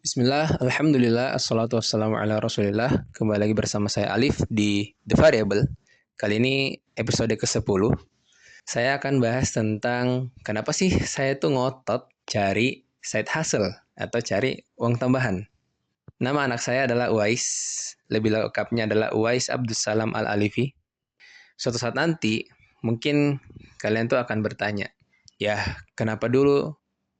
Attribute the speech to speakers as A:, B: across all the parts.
A: Bismillah, Alhamdulillah, assalatu wassalamu ala rasulillah. Kembali lagi bersama saya Alif di The Variable. Kali ini episode ke-10. Saya akan bahas tentang kenapa sih saya tuh ngotot cari side hustle atau cari uang tambahan. Nama anak saya adalah Uwais. Lebih lengkapnya adalah Uwais Abdussalam Al-Alifi. Suatu saat nanti, mungkin kalian tuh akan bertanya, ya kenapa dulu?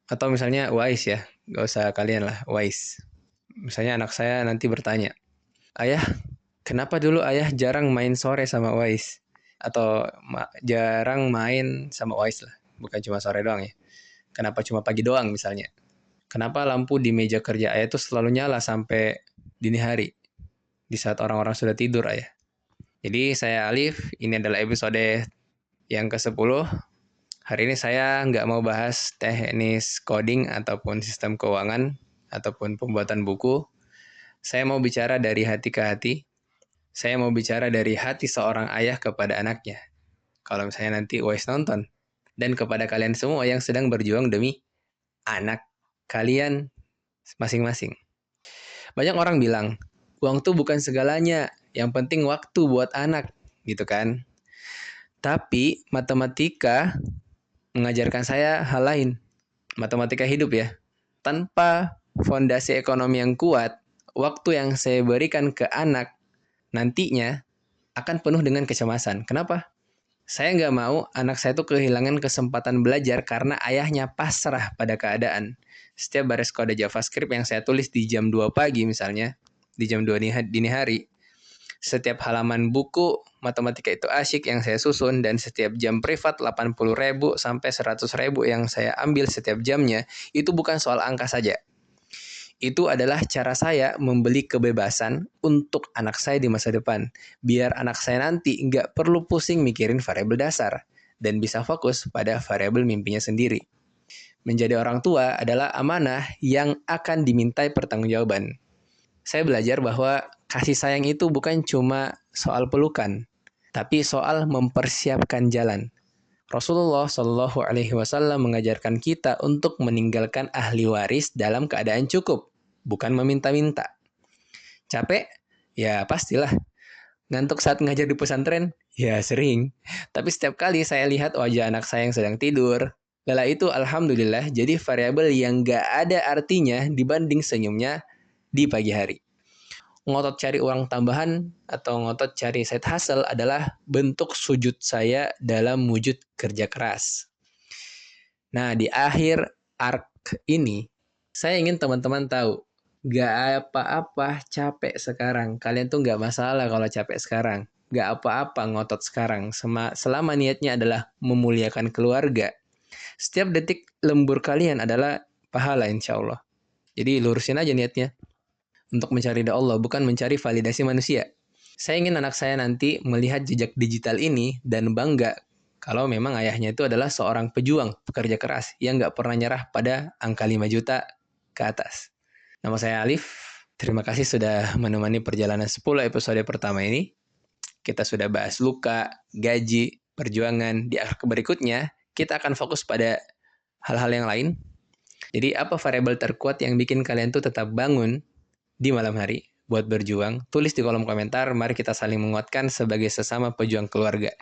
A: Atau misalnya Uwais ya, gak usah kalian lah, Uwais. Misalnya anak saya nanti bertanya, ayah, kenapa dulu ayah jarang main sore sama Wais? Atau jarang main sama Wais lah, bukan cuma sore doang ya. Kenapa cuma pagi doang misalnya? Kenapa lampu di meja kerja ayah itu selalu nyala sampai dini hari, di saat orang-orang sudah tidur ayah? Jadi saya Alif, ini adalah episode yang ke-10. Hari ini saya nggak mau bahas teknis coding ataupun sistem keuangan ataupun pembuatan buku. Saya mau bicara dari hati ke hati. Saya mau bicara dari hati seorang ayah kepada anaknya. Kalau misalnya nanti Wise nonton. Dan kepada kalian semua yang sedang berjuang demi anak kalian masing-masing. Banyak orang bilang, uang tuh bukan segalanya. Yang penting waktu buat anak. Gitu kan. Tapi matematika mengajarkan saya hal lain. Matematika hidup ya. Tanpa fondasi ekonomi yang kuat, waktu yang saya berikan ke anak nantinya akan penuh dengan kecemasan. Kenapa? Saya nggak mau anak saya tuh kehilangan kesempatan belajar karena ayahnya pasrah pada keadaan. Setiap baris kode JavaScript yang saya tulis di jam 2 pagi misalnya, di jam 2 dini hari, setiap halaman buku matematika itu asyik yang saya susun dan setiap jam privat 80.000 sampai 100.000 yang saya ambil setiap jamnya, itu bukan soal angka saja. Itu adalah cara saya membeli kebebasan untuk anak saya di masa depan. Biar anak saya nanti nggak perlu pusing mikirin variabel dasar dan bisa fokus pada variabel mimpinya sendiri. Menjadi orang tua adalah amanah yang akan dimintai pertanggungjawaban. Saya belajar bahwa kasih sayang itu bukan cuma soal pelukan, tapi soal mempersiapkan jalan. Rasulullah Shallallahu Alaihi Wasallam mengajarkan kita untuk meninggalkan ahli waris dalam keadaan cukup, bukan meminta-minta. Capek? Ya pastilah. Ngantuk saat ngajar di pesantren? Ya sering. Tapi setiap kali saya lihat wajah anak saya yang sedang tidur, lelah itu alhamdulillah jadi variabel yang gak ada artinya dibanding senyumnya di pagi hari. Ngotot cari uang tambahan atau ngotot cari side hustle adalah bentuk sujud saya dalam wujud kerja keras. Nah, di akhir arc ini, saya ingin teman-teman tahu, gak apa-apa capek sekarang. Kalian tuh gak masalah kalau capek sekarang. Gak apa-apa ngotot sekarang. Selama niatnya adalah memuliakan keluarga. Setiap detik lembur kalian adalah pahala insya Allah. Jadi lurusin aja niatnya. Untuk mencari ridha Allah, bukan mencari validasi manusia. Saya ingin anak saya nanti melihat jejak digital ini dan bangga kalau memang ayahnya itu adalah seorang pejuang, pekerja keras yang nggak pernah nyerah pada angka 5 juta ke atas. Nama saya Alif. Terima kasih sudah menemani perjalanan 10 episode pertama ini. Kita sudah bahas luka, gaji, perjuangan. Di akhir berikutnya, kita akan fokus pada hal-hal yang lain. Jadi apa variabel terkuat yang bikin kalian tuh tetap bangun di malam hari buat berjuang? Tulis di kolom komentar. Mari kita saling menguatkan sebagai sesama pejuang keluarga.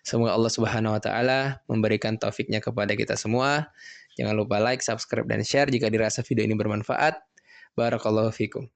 A: Semoga Allah Subhanahu wa taala memberikan taufiknya kepada kita semua. Jangan lupa like, subscribe, dan share jika dirasa video ini bermanfaat. Barakallahu fikum.